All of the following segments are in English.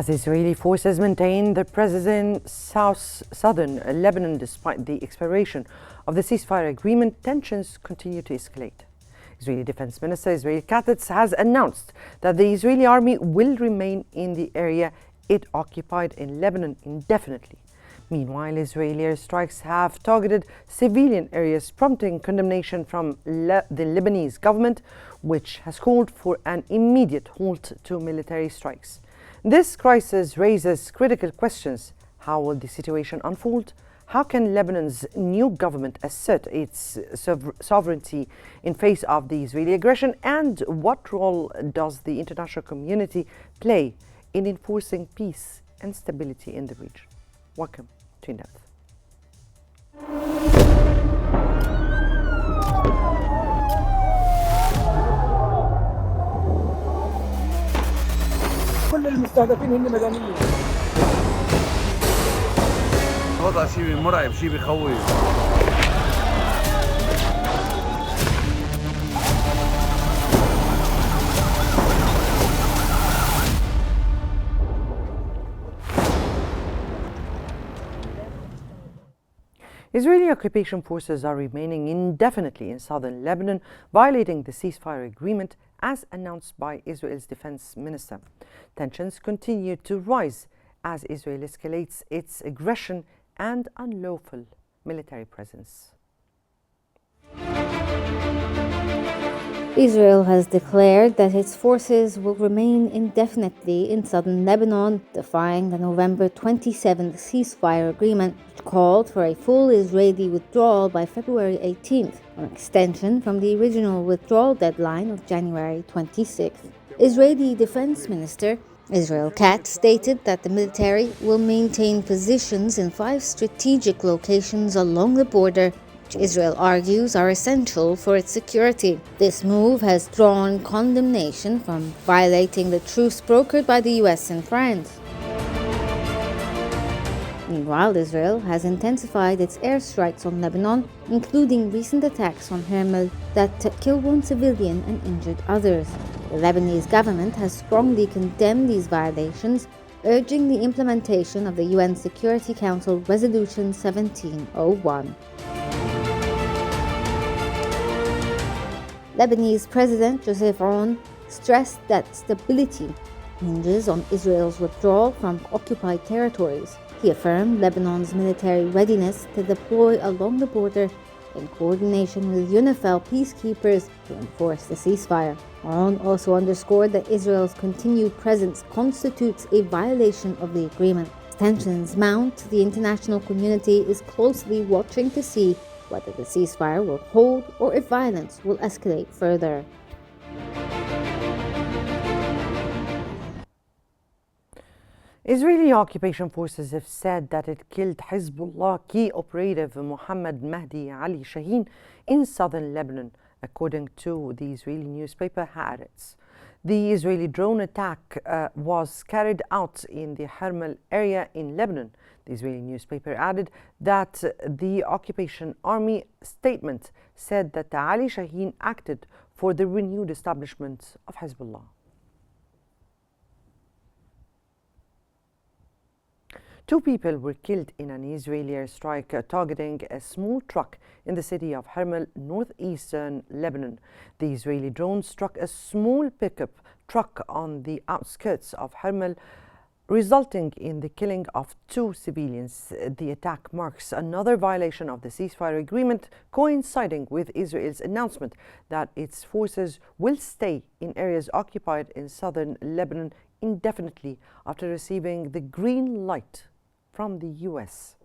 As Israeli forces maintain their presence in southern Lebanon despite the expiration of the ceasefire agreement, tensions continue to escalate. Israeli Defense Minister Israel Katz has announced that the Israeli army will remain in the area it occupied in Lebanon indefinitely. Meanwhile, Israeli airstrikes have targeted civilian areas, prompting condemnation from the Lebanese government, which has called for an immediate halt to military strikes. This crisis raises critical questions. How will the situation unfold? How can Lebanon's new government assert its sovereignty in face of the Israeli aggression? And what role does the international community play in enforcing peace and stability in the region? Welcome to In Depth. كل المستهدفين هن مدنيين. وضع شيء مرعب، شيء بخوف. Israeli occupation forces are remaining indefinitely in southern Lebanon, violating the ceasefire agreement as announced by Israel's defense minister. Tensions continue to rise as Israel escalates its aggression and unlawful military presence. Israel has declared that its forces will remain indefinitely in southern Lebanon, defying the November 27th ceasefire agreement, which called for a full Israeli withdrawal by February 18th, an extension from the original withdrawal deadline of January 26th. Israeli Defense Minister Israel Katz stated that the military will maintain positions in 5 strategic locations along the border, which Israel argues are essential for its security. This move has drawn condemnation from violating the truce brokered by the US and France. Meanwhile, Israel has intensified its airstrikes on Lebanon, including recent attacks on Hermel that killed 1 civilian and injured others. The Lebanese government has strongly condemned these violations, urging the implementation of the UN Security Council Resolution 1701. Lebanese President Joseph Aoun stressed that stability hinges on Israel's withdrawal from occupied territories. He affirmed Lebanon's military readiness to deploy along the border in coordination with UNIFIL peacekeepers to enforce the ceasefire. Aoun also underscored that Israel's continued presence constitutes a violation of the agreement. As tensions mount, the international community is closely watching to see whether the ceasefire will hold or if violence will escalate further. Israeli occupation forces have said that it killed Hezbollah key operative Mohammed Mahdi Ali Shaheen in southern Lebanon, according to the Israeli newspaper Haaretz. The Israeli drone attack was carried out in the Hermel area in Lebanon. The Israeli newspaper added that the occupation army statement said that Ali Shaheen acted for the renewed establishment of Hezbollah. 2 people were killed in an Israeli airstrike targeting a small truck in the city of Hermel, northeastern Lebanon. The Israeli drone struck a small pickup truck on the outskirts of Hermel, resulting in the killing of 2 civilians. The attack marks another violation of the ceasefire agreement, coinciding with Israel's announcement that its forces will stay in areas occupied in southern Lebanon indefinitely after receiving the green light from the US.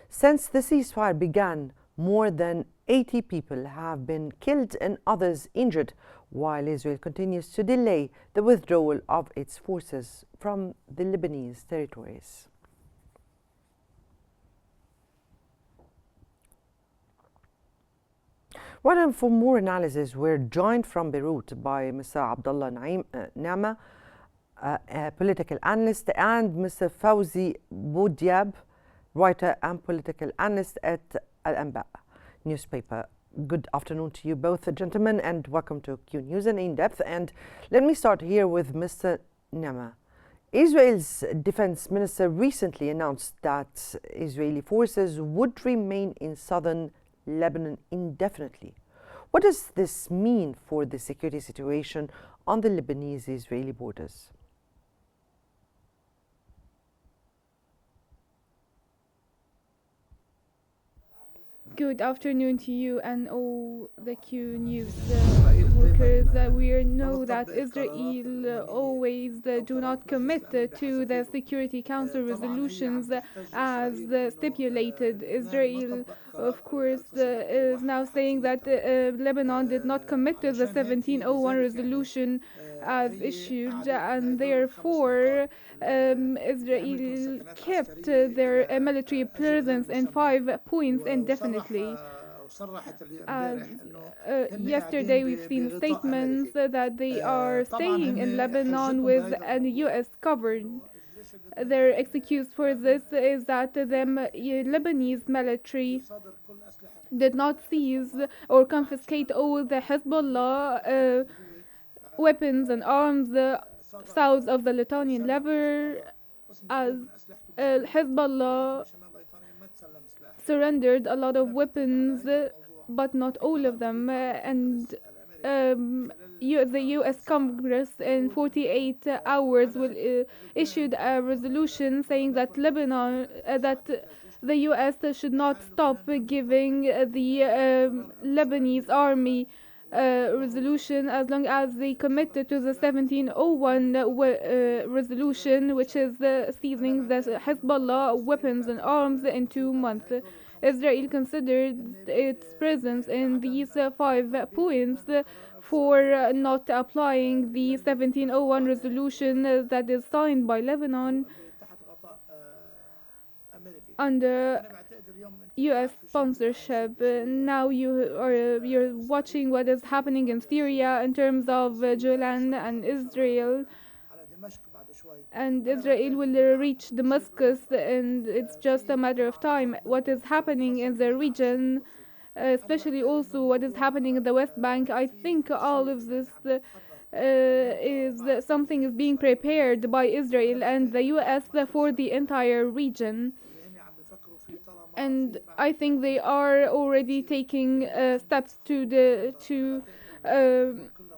Since the ceasefire began, more than 80 people have been killed and others injured, while Israel continues to delay the withdrawal of its forces from the Lebanese territories. Well, and for more analysis, we're joined from Beirut by Mr. Abdullah Naima, a political analyst, and Mr. Fawzi Boudiab, writer and political analyst at Al-Anba newspaper. Good afternoon to you both, gentlemen, and welcome to Qnews and In Depth. And let me start here with Mr. Naima. Israel's defense minister recently announced that Israeli forces would remain in southern Lebanon indefinitely. What does this mean for the security situation on the Lebanese-Israeli borders? Good afternoon to you and all the Qnews workers. We know that Israel always do not commit to the Security Council resolutions as stipulated. Israel, of course, is now saying that Lebanon did not commit to the 1701 resolution as issued, and therefore Israel kept their military presence in 5 points indefinitely. Yesterday we've seen statements that they are staying in Lebanon with a US cover. Their excuse for this is that the Lebanese military did not seize or confiscate all the Hezbollah weapons and arms south of the Lithuanian River, as Hezbollah surrendered a lot of weapons, but not all of them. And the U.S. Congress in 48 hours will issued a resolution saying that the U.S. should not stop giving the Lebanese army resolution as long as they committed to the 1701 resolution, which is seizing the Hezbollah weapons and arms in 2 months. Israel considered its presence in these 5 points for not applying the 1701 resolution that is signed by Lebanon under US sponsorship. Now you're watching what is happening in Syria in terms of Jordan and Israel. And Israel will reach Damascus, and it's just a matter of time. What is happening in the region, especially also what is happening in the West Bank, I think all of this is something is being prepared by Israel and the US for the entire region. And I think they are already taking steps to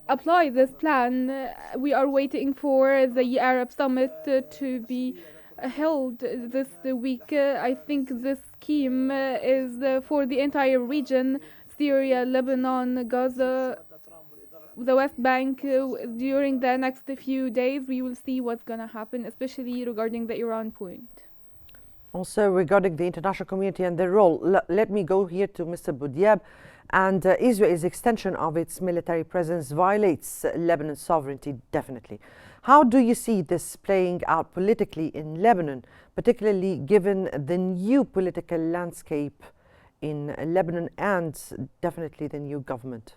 apply this plan. We are waiting for the Arab Summit to be held this week. I think this scheme is for the entire region: Syria, Lebanon, Gaza, the West Bank. During the next few days, we will see what's going to happen, especially regarding the Iran point. Also, regarding the international community and their role, let me go here to Mr. Boudiab. And Israel's extension of its military presence violates Lebanon's sovereignty, definitely. How do you see this playing out politically in Lebanon, particularly given the new political landscape in Lebanon and definitely the new government?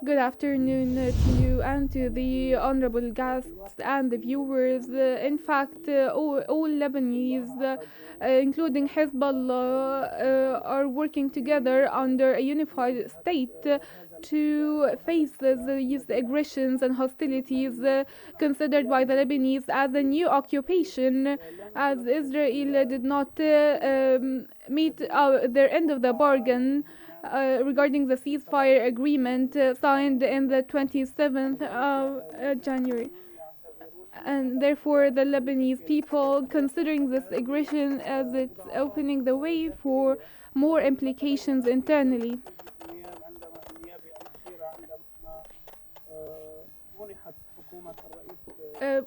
Good afternoon to you and to the honorable guests and the viewers. In fact, all Lebanese, including Hezbollah, are working together under a unified state to face these aggressions and hostilities considered by the Lebanese as a new occupation, as Israel did not meet their end of the bargain regarding the ceasefire agreement signed in the 27th of January. And therefore the Lebanese people, considering this aggression as it's opening the way for more implications internally.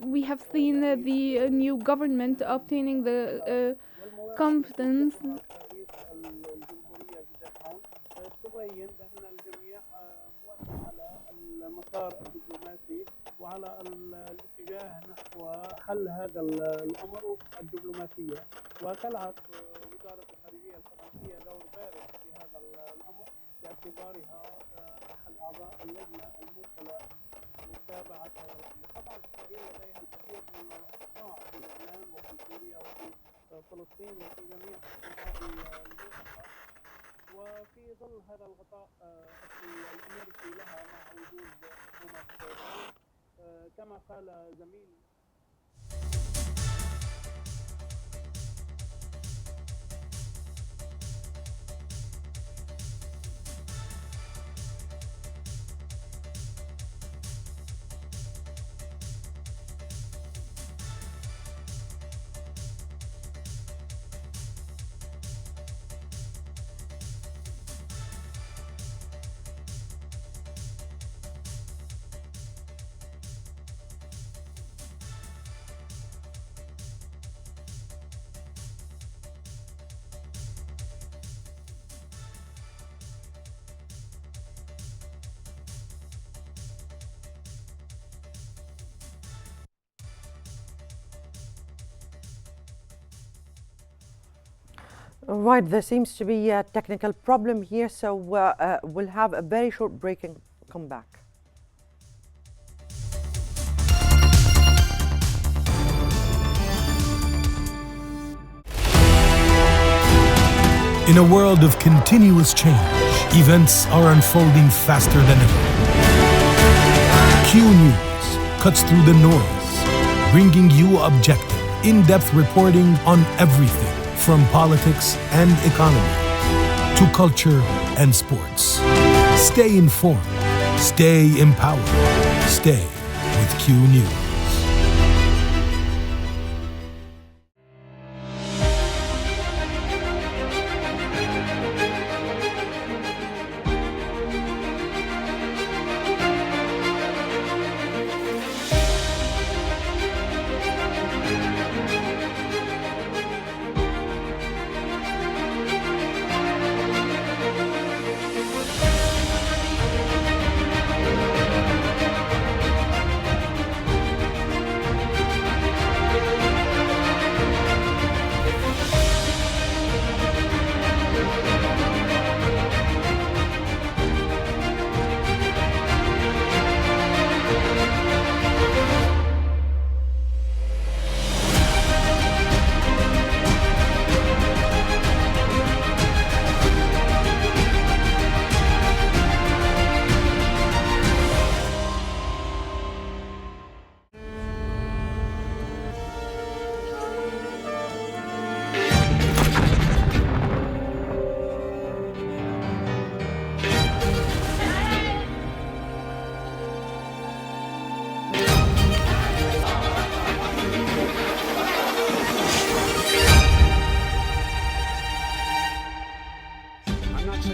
We have seen the new government obtaining the confidence تبين بأن الجميع موافق على المسار الدبلوماسي وعلى الاتجاه نحو حل هذا الأمر الدبلوماسية. وتلعب وزارة الخارجية الفرنسية دور بارز في هذا الأمر باعتبارها أحد أعضاء اللجنة الموكلة لمتابعة هذا الأمر. طبعا إسرائيل لديها الكثير من الأوقاع في لبنان وفي سوريا وفي فلسطين وفي جميع أنحاء المنطقة. وفي ظل هذا الغطاء الأمريكي لها مع وجود حكومة بايدن. كما قال زميلي Right, there seems to be a technical problem here, so we'll have a very short break and come back. In a world of continuous change, events are unfolding faster than ever. Qnews cuts through the noise, bringing you objective, in-depth reporting on everything from politics and economy to culture and sports. Stay informed, stay empowered, stay with Q News.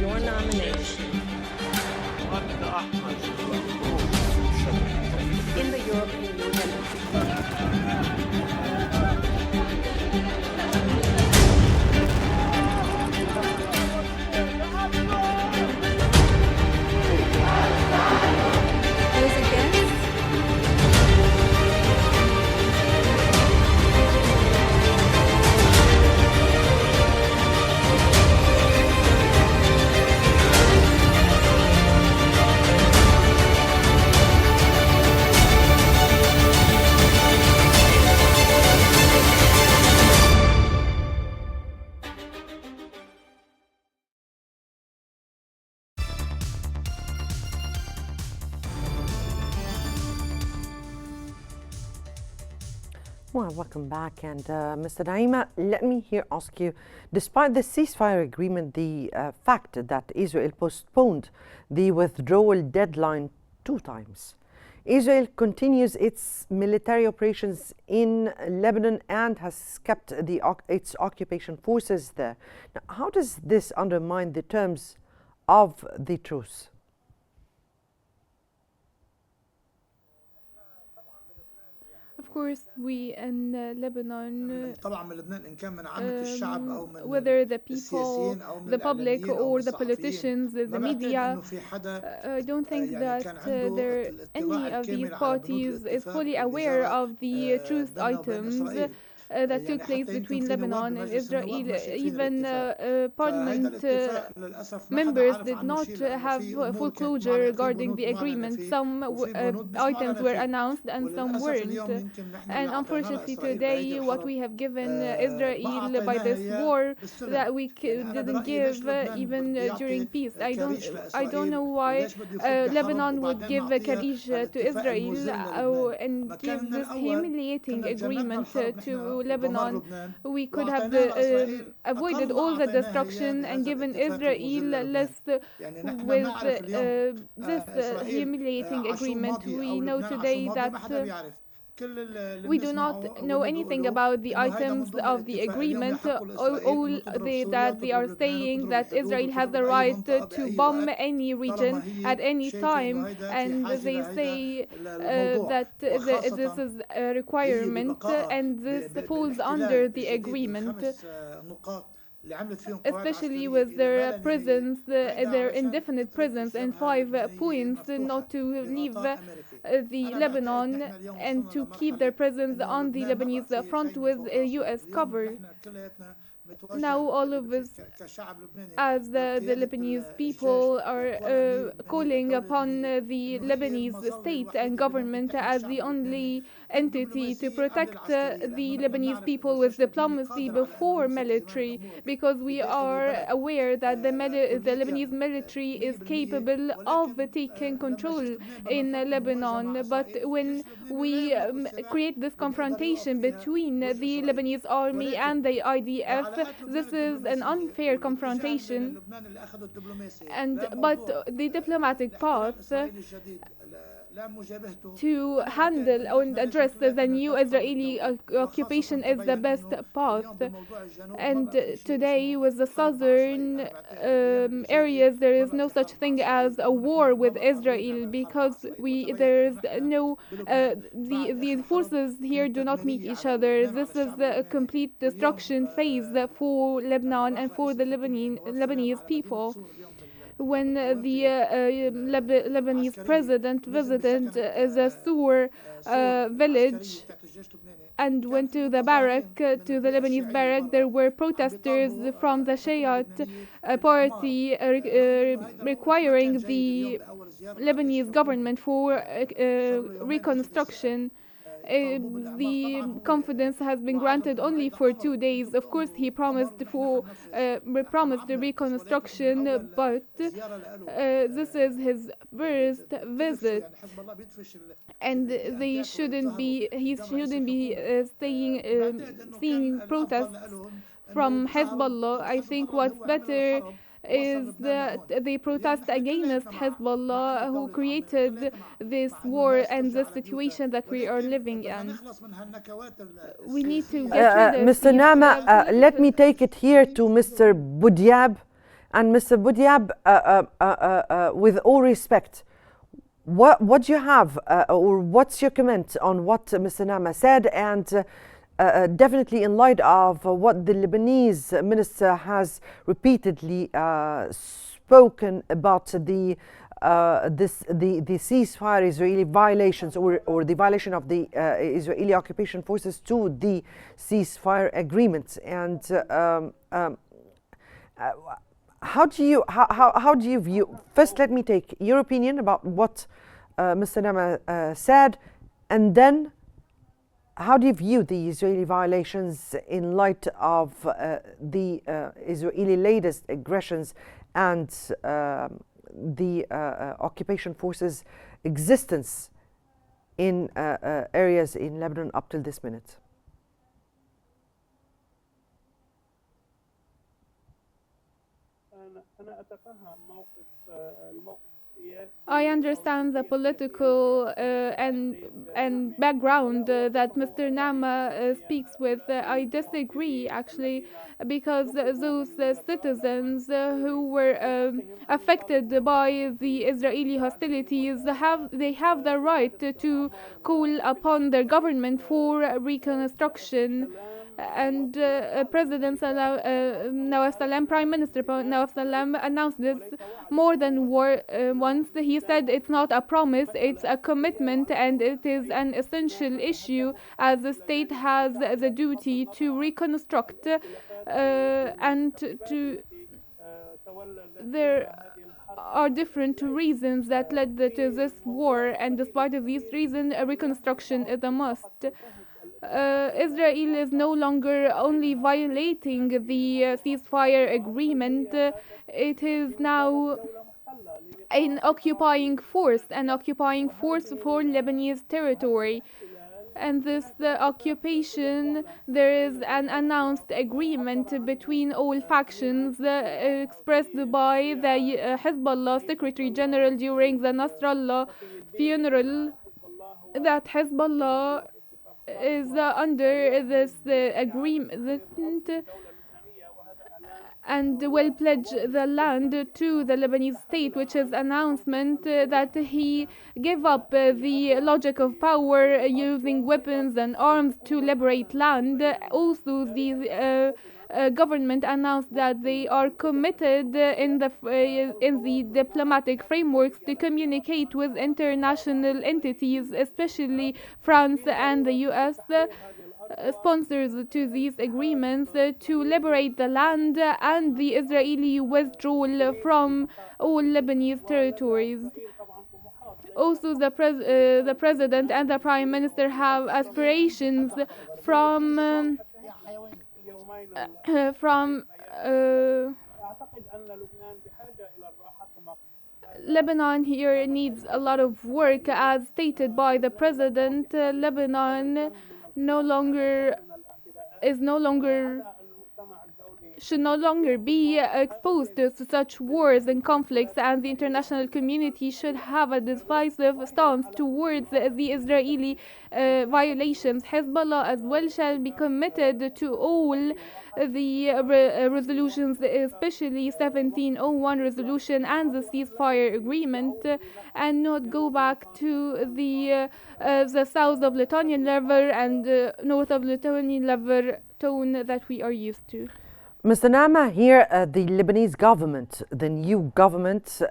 Your nomination in the European Union. Those against? Well, welcome back. And Mr. Naima, let me here ask you, despite the ceasefire agreement, the fact that Israel postponed the withdrawal deadline 2 times, Israel continues its military operations in Lebanon and has kept its occupation forces there. Now, how does this undermine the terms of the truce? Of course, we in Lebanon, طبعا من لبنان إن كان من عامة الشعب أو من whether the people, السياسيين أو من the public, الإعلاميين أو من or the الصحفيين politicians, the ما بعتقد media, إنه في حدا I don't think يعني that كان عنده الاتباع any of these الكامل على بنود parties is الاتفاق fully اللي aware جرى of the truth بيننا وبين items. إسرائيل that took place between Lebanon and Israel. Even parliament members did not have full closure regarding the agreement. Some items were announced and some weren't. And unfortunately today what we have given Israel by this war that we didn't give even during peace. I don't know why Lebanon would give Karish to Israel and give this humiliating agreement to Lebanon. We could have avoided all the destruction and given Israel less with this humiliating agreement. We know today that we do not know anything about the items of the agreement. That they are saying that Israel has the right to bomb any region at any time, and they say that this is a requirement and this falls under the agreement, especially with their prisons, their indefinite prisons, and 5 points not to leave the Lebanon and to keep their prisons on the Lebanese front with US cover. Now all of us as the Lebanese people are calling upon the Lebanese state and government as the only entity to protect the Lebanese people with diplomacy before military, because we are aware that the Lebanese military is capable of taking control in Lebanon. But when we create this confrontation between the Lebanese army and the IDF, this is an unfair confrontation, but the diplomatic path to handle and address the new Israeli occupation is the best path. And today with the southern areas there is no such thing as a war with Israel, because there's no the forces here do not meet each other. This is a complete destruction phase for Lebanon and for the Lebanese people. When the Lebanese president visited the Sur village and went to the barrack, to the Lebanese barrack, there were protesters from the Shiite party requiring the Lebanese government for reconstruction. The confidence has been granted only for 2 days. Of course, he promised the reconstruction, but this is his first visit, and he shouldn't be seeing protests from Hezbollah. I think what's better is that they protest against Hezbollah, who created this war and the situation that we are living in. We need to get rid of Mr. Nama, let me take it here to Mr. Boudiab. And Mr. Boudiab, with all respect, what do you have, or what's your comment on what Mr. Nama said, and definitely in light of what the Lebanese minister has repeatedly spoken about the ceasefire Israeli violations, or the violation of the Israeli occupation forces to the ceasefire agreement, and how do you view? First, let me take your opinion about what Mr. Nama said, and then how do you view the Israeli violations in light of the Israeli latest aggressions and the occupation forces' existence in areas in Lebanon up till this minute? I understand the political and background that Mr. Nama speaks with. I disagree, actually, because those citizens who were affected by the Israeli hostilities have the right to call upon their government for reconstruction. And President Nawaf Salam, Prime Minister Nawaf Salam, announced this more than once. He said it's not a promise, it's a commitment, and it is an essential issue as the state has the duty to reconstruct and to. There are different reasons that led to this war, and despite of these reasons, a reconstruction is a must. Israel is no longer only violating the ceasefire agreement, it is now an occupying force for Lebanese territory. And this occupation, there is an announced agreement between all factions expressed by the Hezbollah Secretary General during the Nasrallah funeral, that Hezbollah is under this agreement and will pledge the land to the Lebanese state, which is announcement that he gave up the logic of power using weapons and arms to liberate land. Also, the government announced that they are committed in the diplomatic frameworks to communicate with international entities, especially France and the US. Sponsors to these agreements to liberate the land and the Israeli withdrawal from all Lebanese territories. Also, the president and the prime minister have aspirations from Lebanon here needs a lot of work, as stated by the president. Lebanon should no longer be exposed to such wars and conflicts, and the international community should have a decisive stance towards the Israeli violations. Hezbollah as well shall be committed to all the resolutions, especially 1701 resolution and the ceasefire agreement, and not go back to the south of Lithuanian level and north of Lithuanian level tone that we are used to. Mr. Nama, here the Lebanese government, the new government,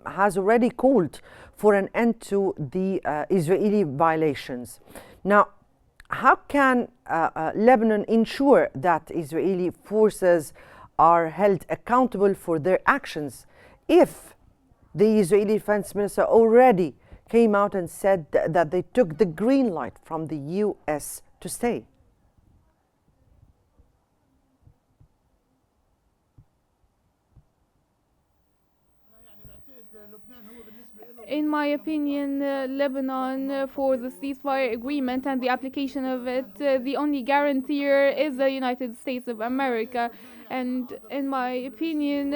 has already called for an end to the Israeli violations. Now, how can Lebanon ensure that Israeli forces are held accountable for their actions if the Israeli defense minister already came out and said that they took the green light from the US to stay? In my opinion, Lebanon, for the ceasefire agreement and the application of it, the only guarantor is the United States of America. And in my opinion,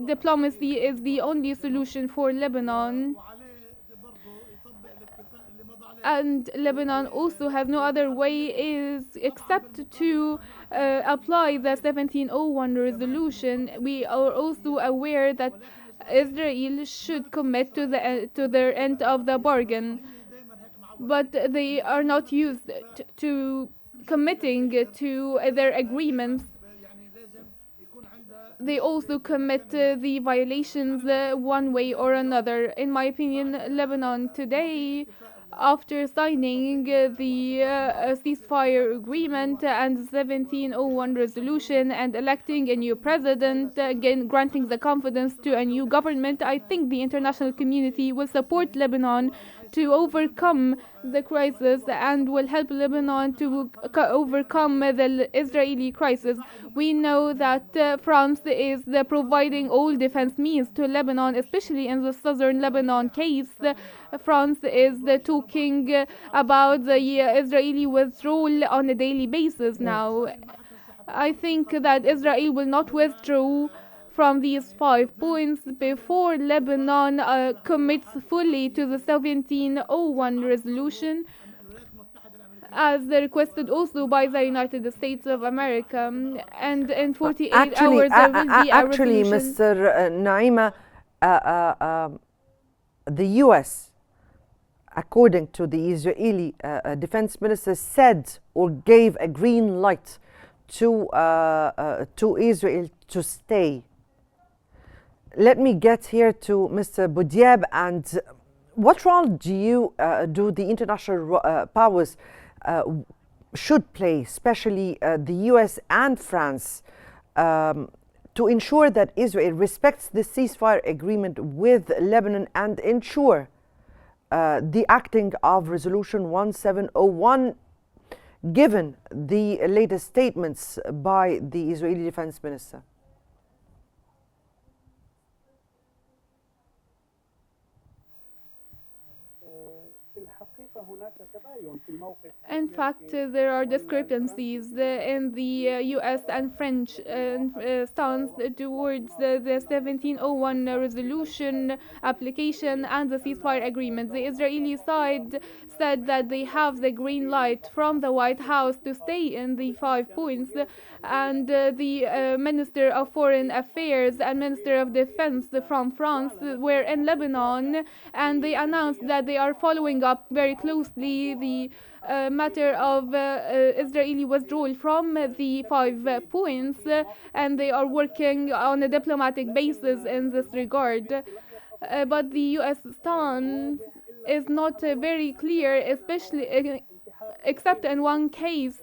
diplomacy is the only solution for Lebanon. And Lebanon also has no other way except to apply the 1701 resolution. We are also aware that Israel should commit to their end of the bargain, but they are not used to committing to their agreements. They also commit the violations one way or another. In my opinion, Lebanon today, after signing the ceasefire agreement and the 1701 resolution and electing a new president, again granting the confidence to a new government, I think the international community will support Lebanon to overcome the crisis and will help Lebanon to overcome the Israeli crisis. We know that France is providing all defense means to Lebanon, especially in the southern Lebanon case. France is talking about the Israeli withdrawal on a daily basis now. I think that Israel will not withdraw from these 5 points before Lebanon commits fully to the 1701 resolution, as requested also by the United States of America. And in 48 hours there will be a actually, resolution. Mr. Naima, the US according to the Israeli defense minister, said or gave a green light to Israel to stay. Let me get here to Mr. Boudiab. And what role do the international powers should play, especially the US and France, to ensure that Israel respects the ceasefire agreement with Lebanon and ensure the acting of Resolution 1701, given the latest statements by the Israeli defense minister? In fact, there are discrepancies in the US and French stance towards the 1701 resolution application and the ceasefire agreement. The Israeli side said that they have the green light from the White House to stay in the 5 points, and the Minister of Foreign Affairs and Minister of Defense from France were in Lebanon, and they announced that they are following up very closely the matter of Israeli withdrawal from the 5 points, and they are working on a diplomatic basis in this regard. But the US stance is not very clear, especially except in one case,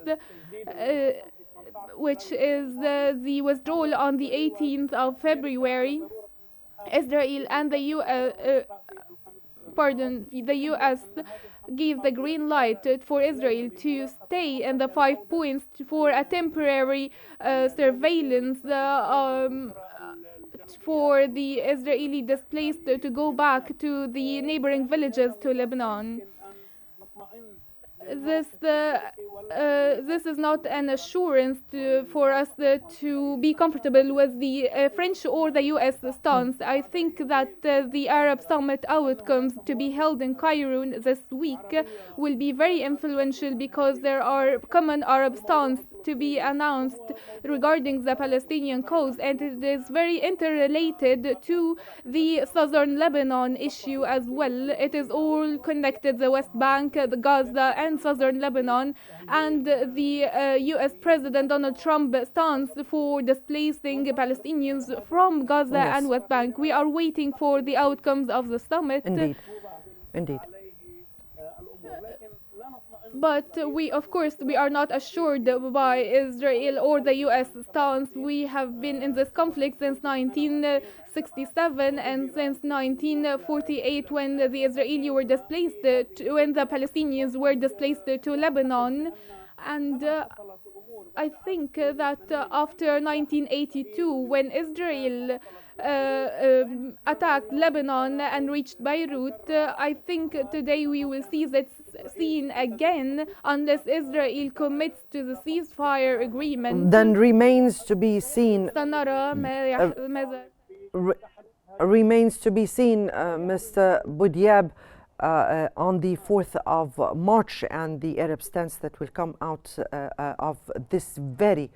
which is the withdrawal on the 18th of February. Israel and the US gave the green light for Israel to stay in the 5 points for a temporary surveillance for the Israeli displaced to go back to the neighboring villages to Lebanon. This is not an assurance for us to be comfortable with the French or the US stance. I think that the Arab Summit outcomes to be held in Cairo this week will be very influential, because there are common Arab stance to be announced regarding the Palestinian cause, and it is very interrelated to the southern Lebanon issue as well. It is all connected: the West Bank, the Gaza, and southern Lebanon, and the US President Donald Trump stance for displacing Palestinians from Gaza and West Bank. We are waiting for the outcomes of the summit. Indeed. But we are not assured by Israel or the US stance. We have been in this conflict since 1967 and since 1948, when the Israelis were displaced, when the Palestinians were displaced to Lebanon. And I think that after 1982, when Israel attacked Lebanon and reached Beirut, I think today we will see that scene again unless Israel commits to the ceasefire agreement. Then remains to be seen. Remains to be seen, Mr. Boudiab, on the 4th of March, and the Arab stance that will come out of this very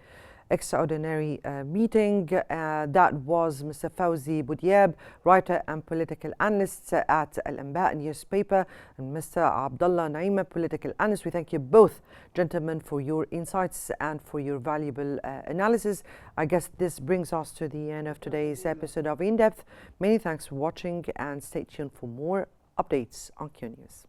extraordinary meeting. That was Mr. Fawzi Boudiab, writer and political analyst at Al-Anba newspaper, and Mr. Abdullah Naima, political analyst. We thank you both, gentlemen, for your insights and for your valuable analysis. I guess this brings us to the end of today's episode of In Depth. Many thanks for watching, and stay tuned for more updates on Qnews.